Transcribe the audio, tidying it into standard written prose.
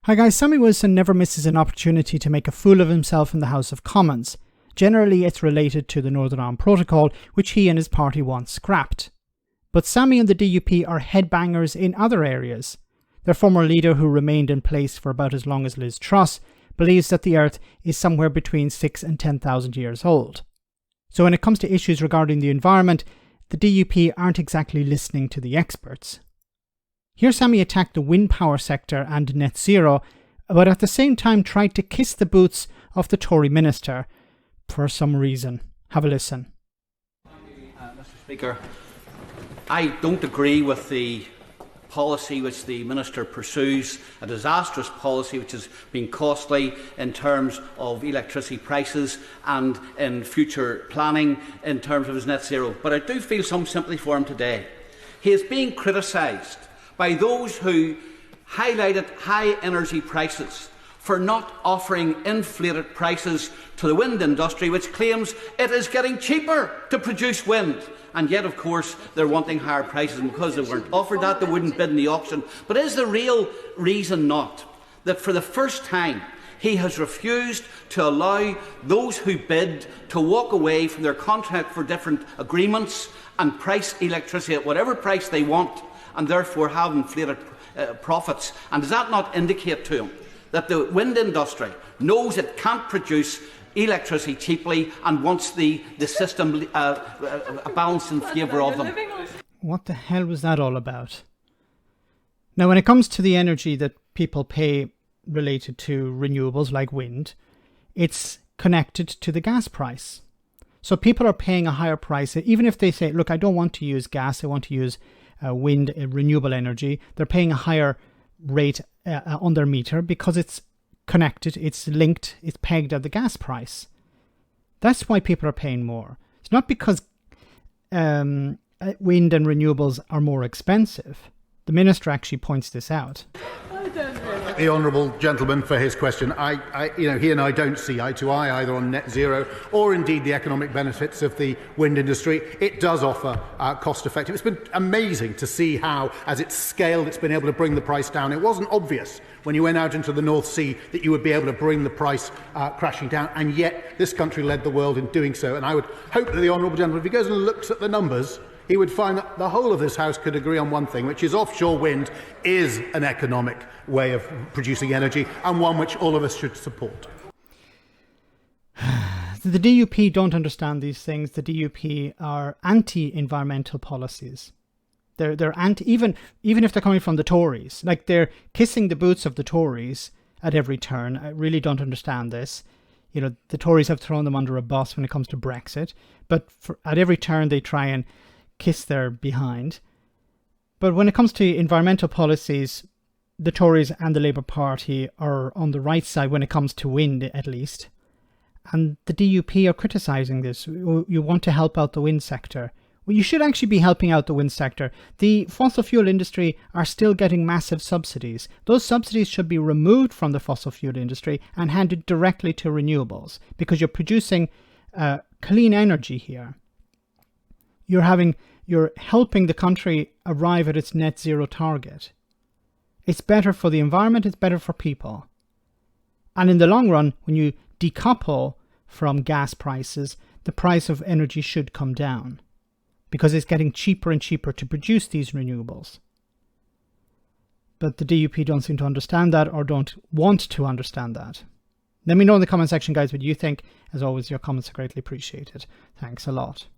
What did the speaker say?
Hi guys, Sammy Wilson never misses an opportunity to make a fool of himself in the House of Commons. Generally, it's related to the Northern Ireland Protocol, which he and his party want scrapped. But Sammy and the DUP are headbangers in other areas. Their former leader, who remained in place for about as long as Liz Truss, believes that the Earth is somewhere between 6,000 and 10,000 years old. So when it comes to issues regarding the environment, the DUP aren't exactly listening to the experts. Here Sammy attacked the wind power sector and net zero, but at the same time tried to kiss the boots of the Tory minister for some reason. Have a listen. Mr. Speaker, I don't agree with the policy which the Minister pursues, a disastrous policy which has been costly in terms of electricity prices and in future planning in terms of his net zero. But I do feel some sympathy for him today. He is being criticised by those who highlighted high energy prices for not offering inflated prices to the wind industry, which claims it is getting cheaper to produce wind. And yet, of course, they're wanting higher prices, and because they weren't offered that, they wouldn't bid in the auction. But is the real reason not that for the first time he has refused to allow those who bid to walk away from their contract for different agreements and price electricity at whatever price they want, and therefore have inflated profits? And does that not indicate to him that the wind industry knows it can't produce electricity cheaply and wants the system balanced in favour of them? What the hell was that all about? Now, when it comes to the energy that people pay related to renewables like wind, it's connected to the gas price. So people are paying a higher price, even if they say, look, I don't want to use gas, I want to use wind, renewable energy. They're paying a higher rate on their meter because it's connected, it's linked, it's pegged at the gas price. That's why people are paying more. It's not because wind and renewables are more expensive. The minister actually points this out. The honourable gentleman for his question. He and I don't see eye to eye either on net zero or indeed the economic benefits of the wind industry. It does offer cost effective. It's been amazing to see how, as it's scaled, it's been able to bring the price down. It wasn't obvious when you went out into the North Sea that you would be able to bring the price crashing down, and yet this country led the world in doing so. And I would hope that the honourable gentleman, if he goes and looks at the numbers, he would find that the whole of this House could agree on one thing, which is offshore wind is an economic way of producing energy and one which all of us should support. The DUP don't understand these things. The DUP are anti-environmental policies. They're anti, even if they're coming from the Tories. Like, they're kissing the boots of the Tories at every turn. I really don't understand this. You know, the Tories have thrown them under a bus when it comes to Brexit, but at every turn they try and kiss their behind. But when it comes to environmental policies, the Tories and the Labour Party are on the right side when it comes to wind, at least. And the DUP are criticising this. You want to help out the wind sector. Well, you should actually be helping out the wind sector. The fossil fuel industry are still getting massive subsidies. Those subsidies should be removed from the fossil fuel industry and handed directly to renewables, because you're producing clean energy here. You're helping the country arrive at its net zero target. It's better for the environment, it's better for people. And in the long run, when you decouple from gas prices, the price of energy should come down, because it's getting cheaper and cheaper to produce these renewables. But the DUP don't seem to understand that, or don't want to understand that. Let me know in the comment section, guys, what you think. As always, your comments are greatly appreciated. Thanks a lot.